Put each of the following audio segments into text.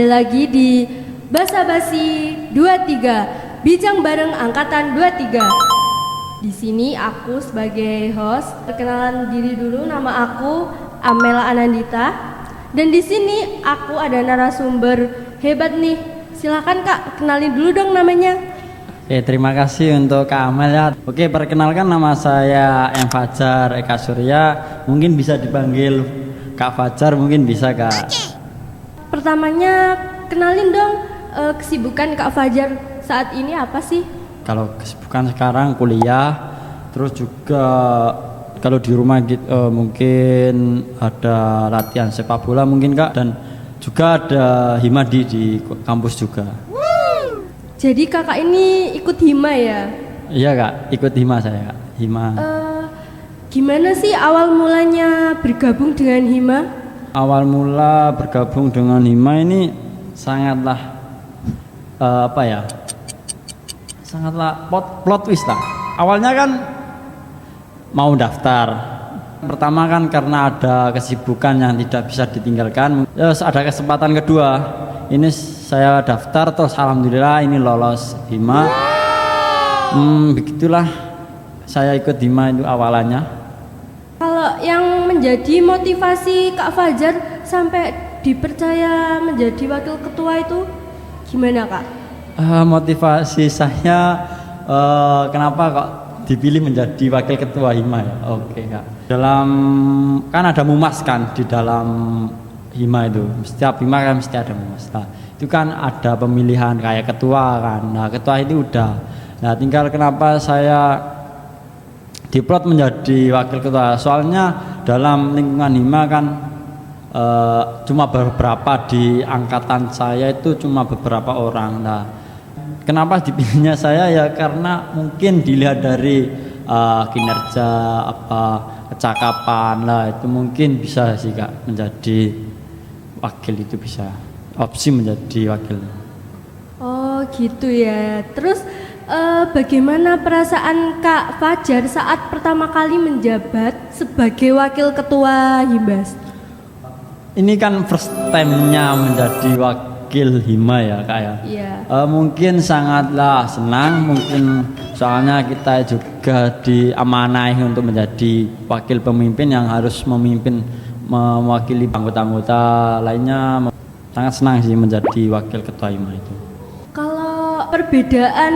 kembali lagi di Basa Basi 23, Bincang bareng Angkatan 23. Di sini aku sebagai host, perkenalan diri dulu, nama aku Amela Anandita. Dan di sini aku ada narasumber hebat nih. Silakan Kak, kenalin dulu dong namanya. Oke, terima kasih untuk Kak Amel ya. Oke, perkenalkan nama saya M. Fajar Eka Surya. Mungkin bisa dipanggil Kak Fajar, mungkin bisa Kak. Pertamanya kenalin dong kesibukan Kak Fajar saat ini apa sih? Kalau kesibukan sekarang kuliah, terus juga kalau di rumah gitu, mungkin ada latihan sepak bola mungkin Kak, dan juga ada himadi di kampus juga. Jadi kakak ini ikut hima ya? Iya Kak, ikut hima saya Kak. Hima. Gimana sih awal mulanya bergabung dengan hima? Awal mula bergabung dengan hima ini sangatlah sangatlah plot twist lah. Awalnya kan mau daftar. Pertama kan karena ada kesibukan yang tidak bisa ditinggalkan. Terus ada kesempatan kedua. Ini saya daftar terus alhamdulillah ini lolos hima. Begitulah saya ikut hima itu awalannya. Kalau yang menjadi motivasi Kak Fajar sampai dipercaya menjadi wakil ketua itu gimana Kak? Motivasi saya kenapa kok dipilih menjadi wakil ketua hima ya? Oke Kak. Kan ada mumas kan di dalam hima itu. Setiap hima kan mesti ada mumas. Nah, itu kan ada pemilihan kayak ketua kan. Nah, ketua itu udah. Nah, tinggal kenapa saya diplot menjadi wakil ketua. Soalnya dalam lingkungan hima kan cuma beberapa di angkatan saya itu cuma beberapa orang. Nah, kenapa dipilihnya saya ya karena mungkin dilihat dari kinerja kecakapan lah, itu mungkin bisa sih Kak menjadi wakil, itu bisa opsi menjadi wakil. Oh gitu ya. Terus bagaimana perasaan Kak Fajar saat pertama kali menjabat sebagai wakil ketua Himbas? Ini kan first time-nya menjadi wakil hima ya Kak ya. Iya. Mungkin sangatlah senang, mungkin soalnya kita juga diamanahi untuk menjadi wakil pemimpin yang harus mewakili anggota-anggota lainnya. Sangat senang sih menjadi wakil ketua hima itu. Kalau perbedaan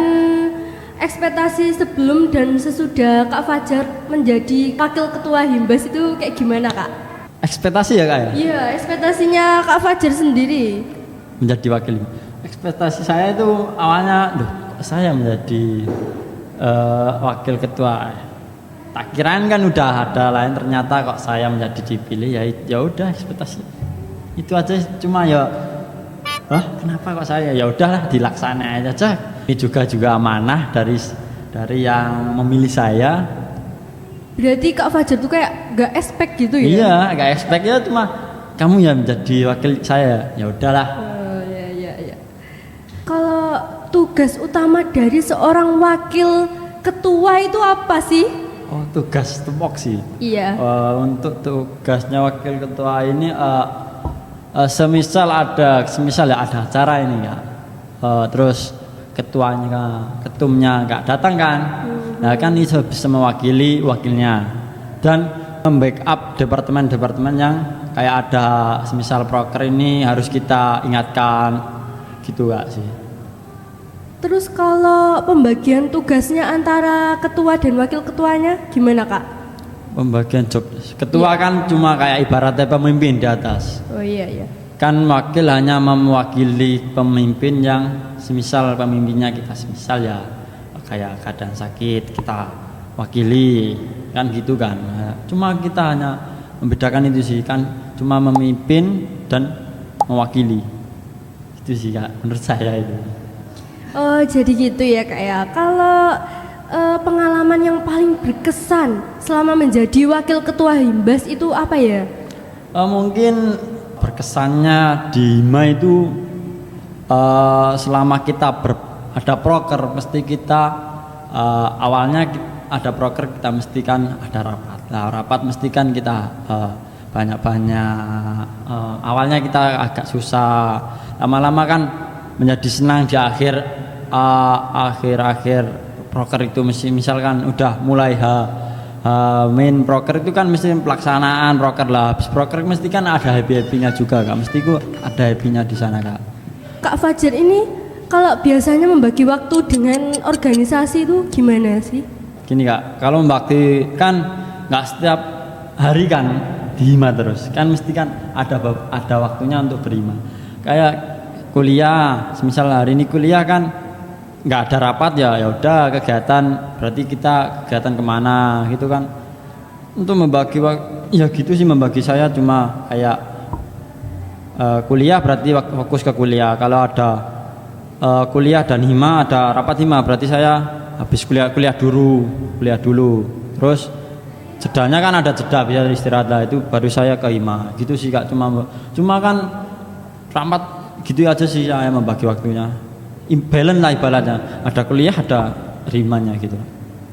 ekspektasi sebelum dan sesudah Kak Fajar menjadi wakil ketua Himbas itu kayak gimana Kak? Ekspektasi ya Kak ya? Iya, ekspektasinya Kak Fajar sendiri Menjadi wakil hima. Ekspektasi saya itu awalnya, saya menjadi wakil ketua. Tak kirain kan udah ada lain, ternyata kok saya menjadi dipilih, ya udah ekspektasi itu aja. Cuma ya kenapa kok saya, ya udahlah dilaksanain aja. Ini juga amanah dari yang memilih saya. Berarti Kak Fajar tuh kayak gak expect gitu ya? Iya, gak expect ya, cuma kamu yang menjadi wakil saya, ya udahlah. Oh ya. Kalau tugas utama dari seorang wakil ketua itu apa sih? Oh, tugas tupok sih. Iya. Untuk tugasnya wakil ketua ini semisal ya ada acara ini ya, terus ketumnya nggak datang kan, nah kan ini bisa mewakili wakilnya dan membackup departemen-departemen yang kayak ada semisal proker ini harus kita ingatkan gitu Kak sih. Terus kalau pembagian tugasnya antara ketua dan wakil ketuanya gimana Kak? Pembagian job ketua kan cuma kayak ibaratnya pemimpin di atas. Oh iya. Kan wakil hanya mewakili pemimpin yang semisal pemimpinnya kita semisal ya kayak keadaan sakit kita wakili kan gitu kan. Cuma kita hanya membedakan itu sih kan, cuma memimpin dan mewakili itu sih Kak menurut saya itu. Oh jadi gitu ya Kak ya. Kalau pengalaman yang paling berkesan selama menjadi wakil ketua Himbas itu apa ya? Mungkin berkesannya di hima itu selama kita ada proker mesti kita awalnya ada proker kita mesti kan ada rapat. Nah rapat mesti kan kita banyak-banyak. Awalnya kita agak susah, lama-lama kan menjadi senang di akhir proker itu. Misalkan udah mulai main proker itu kan mesti pelaksanaan proker lah. Habis proker mesti kan ada happy-happynya juga Kak. Mesti ku ada happynya di sana Kak. Kak Fajar ini kalau biasanya membagi waktu dengan organisasi itu gimana sih? Gini Kak, kalau membagi kan nggak setiap hari kan di hima terus. Kan mesti kan ada waktunya untuk berhima. Kayak kuliah, semisal hari ini kuliah kan nggak ada rapat ya udah kegiatan, berarti kita kegiatan kemana gitu kan. Untuk membagi waktu ya gitu sih, membagi saya cuma kayak kuliah berarti fokus ke kuliah. Kalau ada kuliah dan hima, ada rapat hima, berarti saya habis kuliah dulu. Terus jedanya kan ada jeda bisa istirahat lah, itu baru saya ke hima gitu sih Kak. Cuma kan rapat gitu aja sih saya membagi waktunya. Imbalance lah ibaratnya, ada kuliah ada rimanya gitu.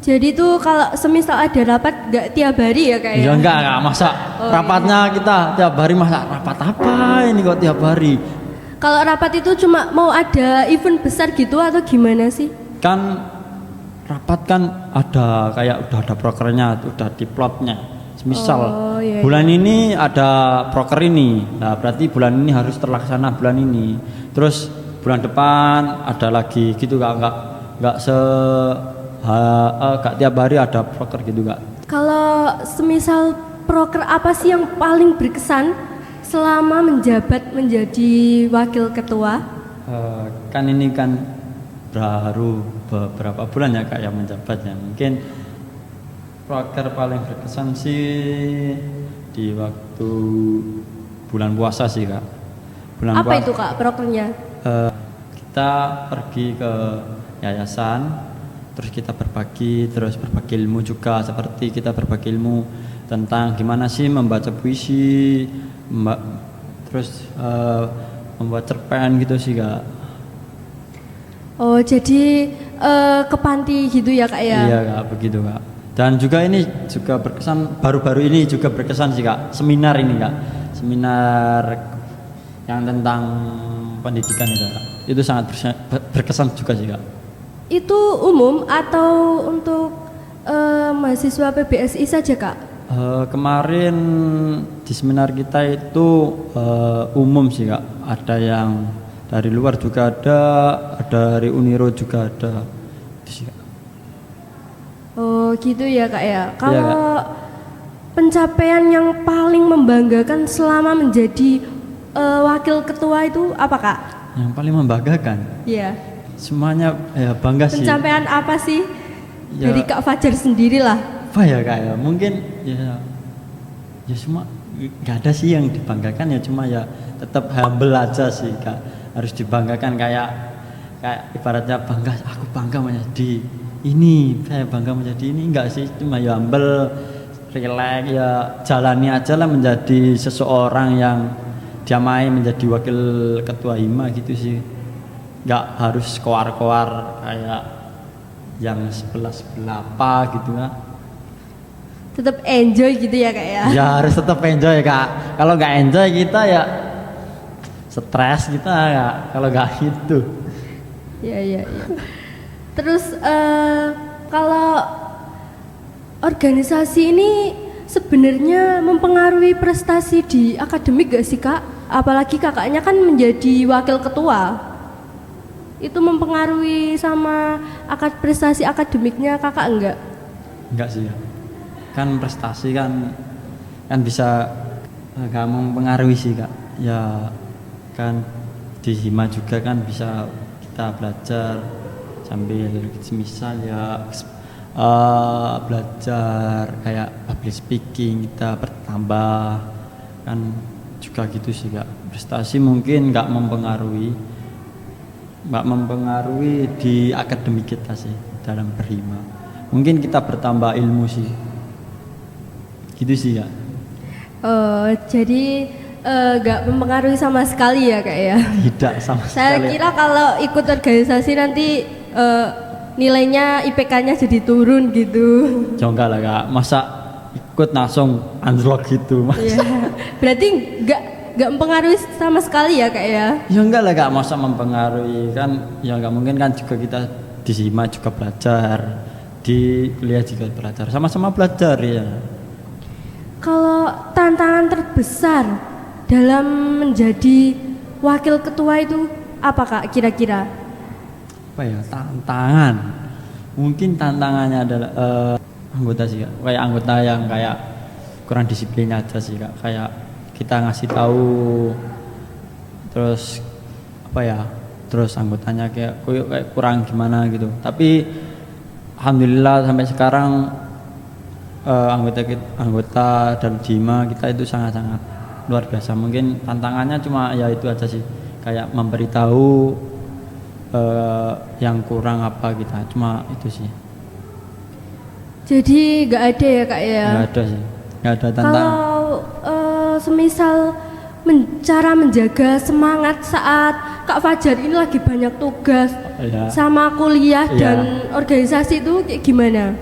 Jadi tuh kalau semisal ada rapat nggak tiap hari ya Kak ya? Ya enggak masa rapatnya kita tiap hari, masa rapat apa ini kok tiap hari. Kalau rapat itu cuma mau ada event besar gitu atau gimana sih? Kan rapat kan ada kayak udah ada prokernya, udah di plotnya. Misal iya. bulan ini ada proker ini, nah berarti bulan ini harus terlaksana bulan ini. Terus bulan depan ada lagi gitu Kak, nggak tiap hari ada proker gitu Kak. Kalau semisal proker apa sih yang paling berkesan selama menjabat menjadi wakil ketua? Kan ini kan baru beberapa bulan ya Kak yang menjabatnya. Mungkin proker paling berkesan sih di waktu bulan puasa sih Kak. Apa itu Kak prokernya? Kita pergi ke yayasan, terus kita berbagi ilmu juga, seperti kita berbagi ilmu tentang gimana sih membaca puisi, terus membuat cerpen gitu sih Kak. Oh jadi ke panti gitu ya Kak ya? Iya Kak, begitu Kak. Dan juga ini juga berkesan, baru-baru ini juga berkesan sih Kak, seminar ini Kak, seminar yang tentang pendidikan itu Kak. Itu sangat berkesan juga sih Kak. Itu umum atau untuk mahasiswa PBSI saja Kak? Kemarin di seminar kita itu umum sih Kak. Ada yang dari luar juga ada dari Uniro juga ada. Itu sih Kak. Oh gitu ya Kak ya. Kalau Iya, Kak. pencapaian yang paling membanggakan selama menjadi wakil ketua itu apa Kak? Yang paling membanggakan, Iya. semuanya ya bangga sih. Pencapaian apa sih? Ya. Dari Kak Fajar sendiri lah. Apa ya Kak ya? Mungkin ya semua nggak ada sih yang dibanggakan, ya cuma ya tetap humble aja sih Kak. Harus dibanggakan kayak ibaratnya bangga, aku bangga menjadi ini, saya bangga menjadi ini, enggak sih, cuma ya humble, relax, ya jalani aja lah menjadi seseorang yang diamai menjadi wakil ketua hima gitu sih. Nggak harus koar-koar kayak yang sebelah apa gitu Kak. Tetap enjoy gitu ya Kak ya? Ya harus tetap enjoy Kak. Kalau nggak enjoy kita ya stres kita Kak. Kalau nggak gitu. Iya. Terus kalau organisasi ini sebenarnya mempengaruhi prestasi di akademik gak sih Kak? Apalagi kakaknya kan menjadi wakil ketua. Itu mempengaruhi sama prestasi akademiknya kakak enggak? Enggak sih ya. Kan prestasi kan bisa nggak mempengaruhi sih Kak. Ya kan di hima juga kan bisa kita belajar sambil misal ya belajar kayak public speaking, kita bertambah kan juga gitu sih Kak. Prestasi mungkin nggak mempengaruhi di akademik kita sih dalam berhima. Mungkin kita bertambah ilmu sih, gitu sih ya. Jadi nggak mempengaruhi sama sekali ya Kak ya? Tidak sama Saya sekali. kira kalau ikut organisasi nanti nilainya IPK-nya jadi turun gitu. Ya enggak lah Kak, masa ikut langsung anjlok gitu mas. Iya. Berarti nggak mempengaruhi sama sekali ya kak ya? Ya enggak lah kak, masa mempengaruhi kan, ya enggak mungkin kan, juga kita di SIMA juga belajar, di kuliah juga belajar, sama-sama belajar ya. Kalau tantangan terbesar dalam menjadi wakil ketua itu apa kak kira-kira? Apa ya, tantangan? Mungkin tantangannya adalah anggota sih kak, kayak anggota yang kayak kurang disiplin aja sih kak, kayak kita ngasih tahu terus apa ya, terus anggotanya kayak kurang gimana gitu. Tapi alhamdulillah sampai sekarang anggota dan Jima kita itu sangat-sangat luar biasa. Mungkin tantangannya cuma ya itu aja sih, kayak memberitahu yang kurang apa kita, cuma itu sih. Jadi nggak ada ya kak ya? Nggak ada sih, nggak ada tantangan. Kalau semisal cara menjaga semangat saat Kak Fajar ini lagi banyak tugas Ya. sama kuliah Iya. dan organisasi itu kayak gimana?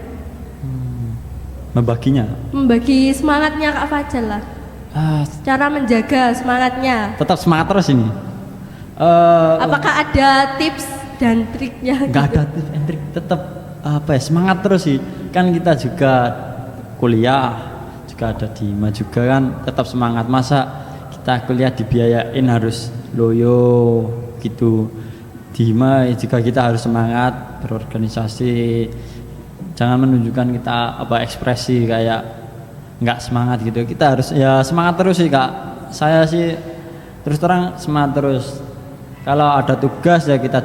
Membaginya Membagi semangatnya Kak Fajar lah. Cara menjaga semangatnya. tetap semangat terus ini. Apakah ada tips dan triknya? Nggak gitu? ada tips and trik, tetap apa ya, semangat terus sih. Kan kita juga kuliah, juga ada Dima juga kan, tetap semangat. Masa kita kuliah dibiayain harus loyo gitu. Dima juga kita harus semangat berorganisasi. Jangan menunjukkan kita apa ekspresi kayak nggak semangat gitu. Kita harus ya semangat terus sih kak. Saya sih terus terang semangat terus. Kalau ada tugas ya kita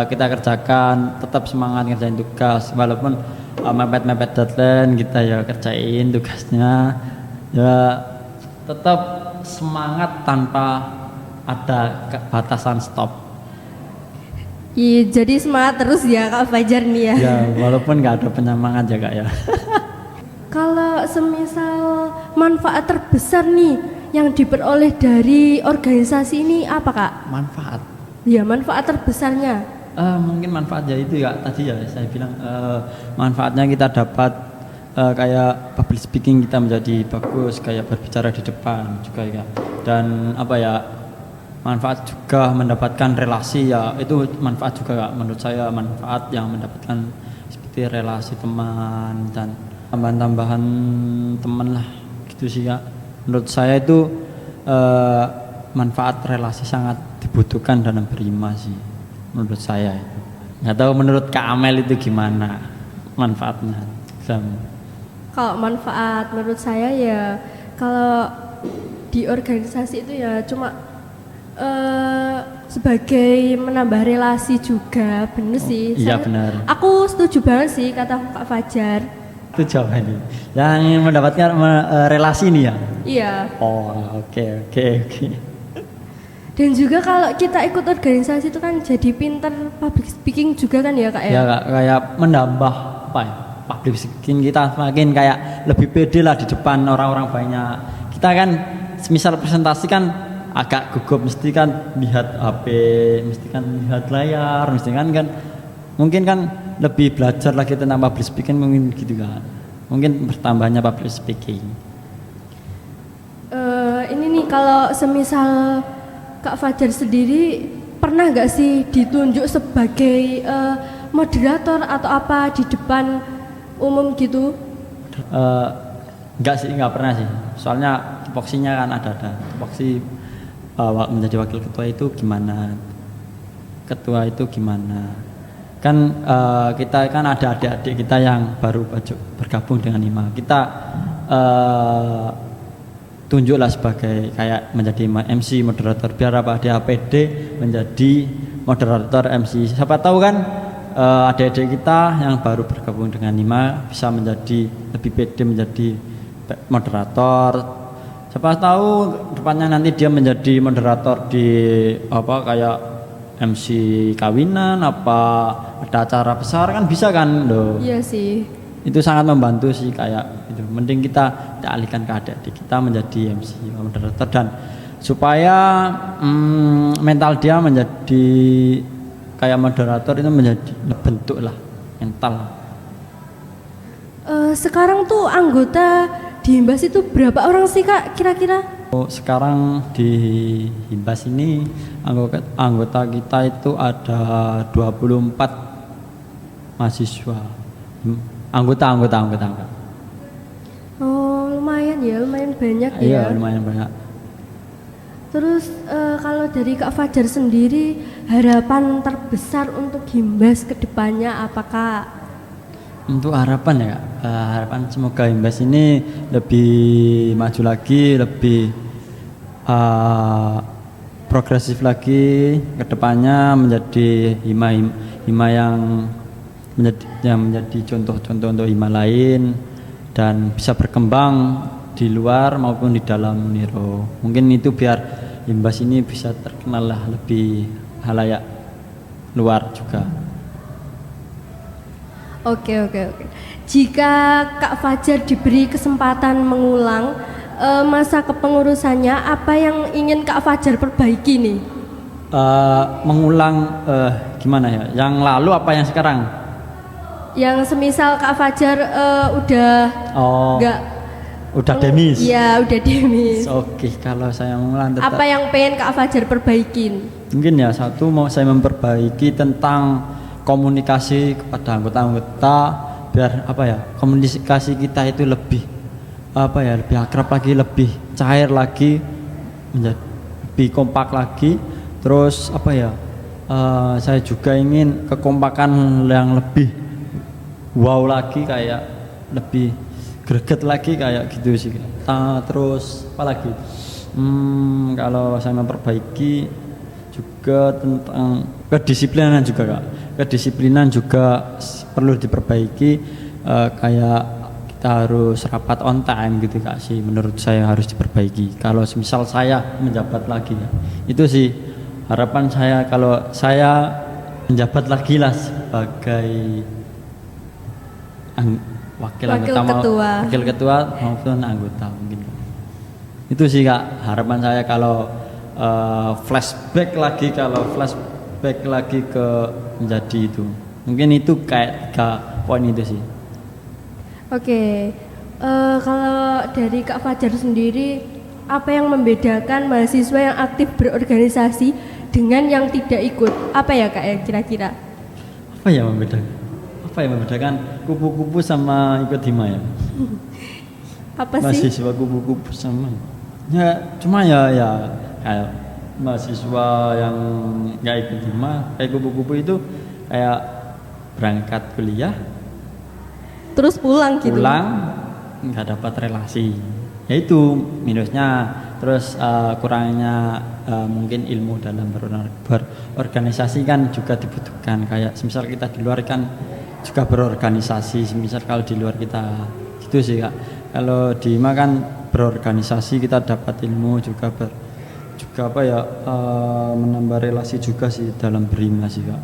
kita kerjakan, tetap semangat ngerjain tugas walaupun mepet-mepet deadline kita ya kerjain tugasnya. Ya tetap semangat tanpa ada batasan stop. Iya, jadi semangat terus ya Kak Fajar nih ya. Ya walaupun nggak ada penyemangat ya kak ya. Kalau semisal manfaat terbesar nih yang diperoleh dari organisasi ini apa kak? Manfaat. Ya manfaat terbesarnya. Mungkin manfaatnya itu ya tadi ya saya bilang, manfaatnya kita dapat kayak public speaking kita menjadi bagus, kayak berbicara di depan juga ya. Dan apa ya, manfaat juga mendapatkan relasi ya, itu manfaat juga Kak. Menurut saya manfaat yang mendapatkan seperti relasi teman dan tambahan-tambahan teman lah gitu sih Kak. Menurut saya itu manfaat relasi sangat dibutuhkan dalam berima sih menurut saya itu. Nggak tahu menurut Kak Amel itu gimana manfaatnya? Kalau manfaat menurut saya ya kalau di organisasi itu ya cuma sebagai menambah relasi juga, bener sih. Iya benar. Aku setuju banget sih kata Kak Fajar. Itu jawabannya. Yang mendapatkan relasi nih ya. Iya. Oh oke. Dan juga kalau kita ikut organisasi itu kan jadi pinter public speaking juga kan ya Kak ya? Ya Kak, kayak menambah apa ya, public speaking kita semakin kayak lebih pede lah di depan orang-orang banyak. Kita kan semisal presentasi kan agak gugup, mesti kan lihat HP, mesti kan lihat layar, mesti kan mungkin kan lebih belajar lagi tentang public speaking mungkin gitu kan. Mungkin bertambahnya public speaking. Ini nih kalau semisal Kak Fajar sendiri pernah nggak sih ditunjuk sebagai moderator atau apa di depan umum gitu? Enggak pernah sih. Soalnya tupoksinya kan ada. Tupoksi menjadi wakil ketua itu gimana? Ketua itu gimana? Kan kita kan ada adik-adik kita yang baru bergabung dengan IMA. Kita tunjuklah sebagai kayak menjadi MC moderator biar apa dia PD menjadi moderator MC. Siapa tahu kan adik-adik kita yang baru bergabung dengan IMA bisa menjadi lebih pede menjadi moderator. Siapa tahu depannya nanti dia menjadi moderator di apa kayak MC kawinan apa ada acara besar kan bisa kan loh. Iya sih. Itu sangat membantu sih kayak itu. Mending kita alihkan ke adik-adik kita menjadi MC moderator dan supaya mental dia menjadi kayak moderator itu menjadi bentuk lah mental. Sekarang tuh anggota di Himbas itu berapa orang sih Kak kira-kira? Sekarang di Himbas ini anggota kita itu ada 24 mahasiswa. Anggota. Oh, lumayan ya, lumayan banyak ya. Iya, lumayan banyak. Terus kalau dari Kak Fajar sendiri, harapan terbesar untuk Himbas ke depannya apakah? Untuk harapan ya Kak, harapan semoga Himbas ini lebih maju lagi, lebih progresif lagi ke depannya, menjadi hima yang menjadi contoh-contoh untuk hima lain dan bisa berkembang di luar maupun di dalam Uniro. Mungkin itu biar Himbas ini bisa terkenal lah lebih halayak luar juga. Oke. Jika Kak Fajar diberi kesempatan mengulang masa kepengurusannya, apa yang ingin Kak Fajar perbaiki nih? Mengulang gimana ya? Yang lalu apa yang sekarang? Yang semisal Kak Fajar udah demis. Iya, udah demis. Oke, kalau saya mengulang tetap. Apa yang pengen Kak Fajar perbaikin? Mungkin ya satu mau saya memperbaiki tentang komunikasi kepada anggota-anggota biar komunikasi kita itu lebih lebih akrab lagi, lebih cair lagi, menjadi lebih kompak lagi. Terus saya juga ingin kekompakan yang lebih wow lagi, kayak lebih greget lagi kayak gitu sih. Terus apa lagi? Kalau saya memperbaiki juga tentang kedisiplinan juga Kak. Kedisiplinan juga perlu diperbaiki, kayak kita harus rapat on time gitu Kak sih, menurut saya harus diperbaiki. Kalau misal saya menjabat lagi ya, itu sih harapan saya kalau saya menjabat lagi lah sebagai wakil ketua maupun anggota mungkin. Itu sih Kak harapan saya kalau flashback lagi ke menjadi itu. Mungkin itu kayak 3 poin itu sih. Oke. Kalau dari Kak Fajar sendiri, apa yang membedakan mahasiswa yang aktif berorganisasi dengan yang tidak ikut? Apa ya Kak ya kira-kira? Apa yang membedakan kupu-kupu sama ikut hima ya? Apa sih? Mahasiswa kupu-kupu sama ya cuma ya kayak mahasiswa yang nggak ikut hima kayak kupu-kupu itu kayak berangkat kuliah terus pulang nggak dapat relasi, ya itu minusnya. Terus kurangnya mungkin ilmu dalam berorganisasi kan juga dibutuhkan. Kayak misal kita di luar kan juga berorganisasi, misal kalau di luar kita gitu sih Kak. Kalau di hima kan berorganisasi kita dapat ilmu juga menambah relasi juga sih dalam berhima sih Kak.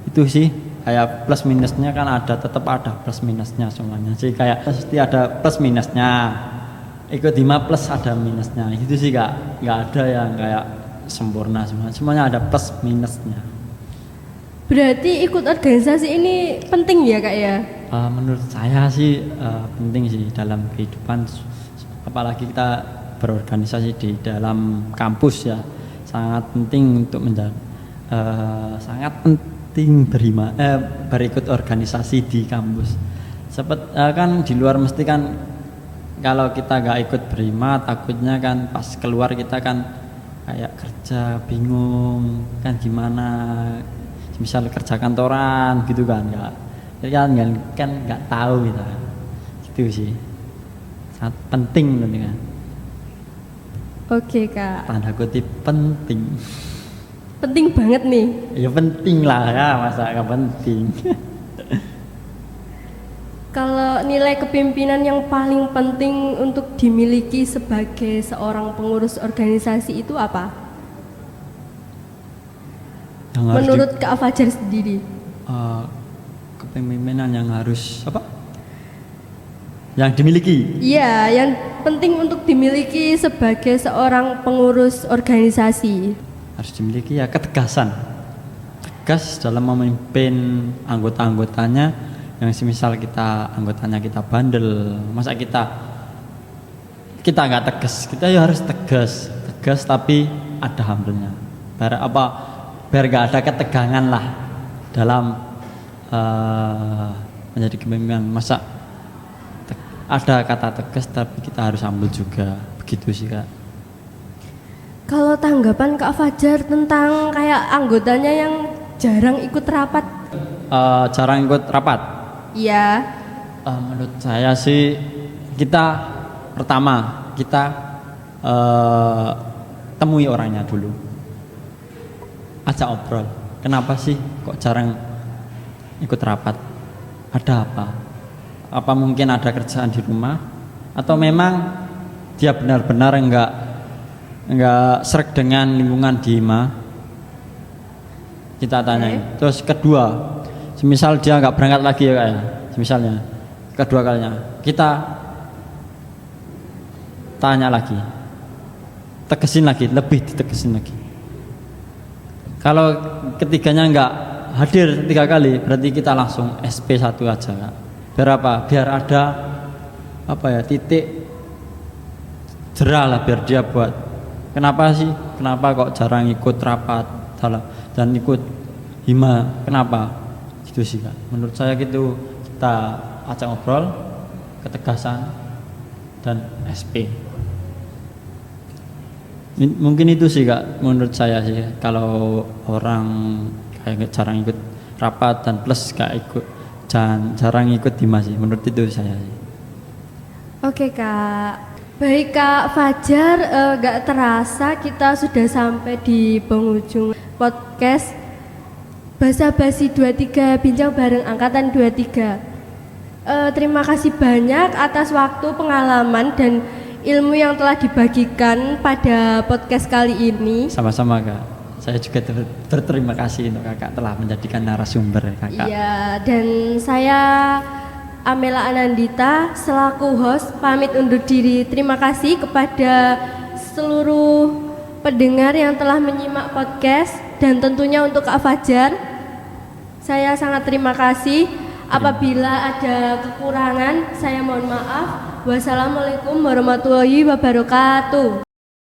Itu sih kayak plus minusnya kan tetap ada plus minusnya semuanya sih, kayak pasti ada plus minusnya. Ikut hima plus ada minusnya, itu sih Kak. Nggak ada yang kayak sempurna, semuanya ada plus minusnya. Berarti ikut organisasi ini penting ya Kak ya? Menurut saya sih penting sih dalam kehidupan, apalagi kita berorganisasi di dalam kampus ya, sangat penting untuk sangat penting berikut organisasi di kampus. Kan di luar mesti kan kalau kita nggak ikut berhima takutnya kan pas keluar kita kan kayak kerja bingung kan gimana, misal kerja kantoran gitu kan nggak tahu gitu sih. Sangat penting kan. Oke Kak. Tanda kutip penting. Penting banget nih. Ya penting lah ya, masa nggak penting. Kalau nilai kepemimpinan yang paling penting untuk dimiliki sebagai seorang pengurus organisasi itu apa? Menurut Kak Fajar sendiri? Kepemimpinan yang harus apa? Yang dimiliki? Iya, yang penting untuk dimiliki sebagai seorang pengurus organisasi. Harus dimiliki ya ketegasan. Tegas dalam memimpin anggota-anggotanya. Yang semisal anggotanya kita bandel, masa kita kita nggak tegas, kita ya harus tegas tapi ada humble-nya. Biar nggak ada ketegangan lah dalam menjadi kepemimpinan. Masa ada kata tegas tapi kita harus humble juga, begitu sih Kak. Kalau tanggapan Kak Fajar tentang kayak anggotanya yang jarang ikut rapat? Jarang ikut rapat. Iya. Menurut saya sih pertama kita temui orangnya dulu, ajak obrol. Kenapa sih kok jarang ikut rapat? Ada apa? Apa mungkin ada kerjaan di rumah? Atau memang dia benar-benar enggak sreg dengan lingkungan di HIMA? Kita tanyain. Terus kedua, semisal dia nggak berangkat lagi ya Kak ya, misalnya kedua kalinya kita tanya lagi, tegesin lagi, lebih ditegesin lagi. Kalau ketiganya nggak hadir 3 kali, berarti kita langsung SP1 aja Kak. Biar apa? Biar ada titik jerah lah, biar dia buat kenapa kok jarang ikut rapat dan ikut HIMA, kenapa gitu sih Kak. Menurut saya gitu, kita ajak ngobrol, ketegasan dan SP. Mungkin itu sih Kak, menurut saya sih. Kalau orang kayak jarang ikut rapat dan plus jarang ikut HIMA sih, menurut itu saya sih. Oke Kak. Baik Kak Fajar, gak terasa kita sudah sampai di penghujung podcast Basa Basi 23, bincang bareng angkatan 23. Terima kasih banyak atas waktu, pengalaman dan ilmu yang telah dibagikan pada podcast kali ini. Sama-sama Kak. Saya juga berterima kasih untuk Kakak telah menjadikan narasumber Kakak. Iya, dan saya Amela Anandita selaku host pamit undur diri. Terima kasih kepada seluruh pendengar yang telah menyimak podcast dan tentunya untuk Kak Fajar. Saya sangat terima kasih. Apabila ada kekurangan, saya mohon maaf. Wassalamualaikum warahmatullahi wabarakatuh.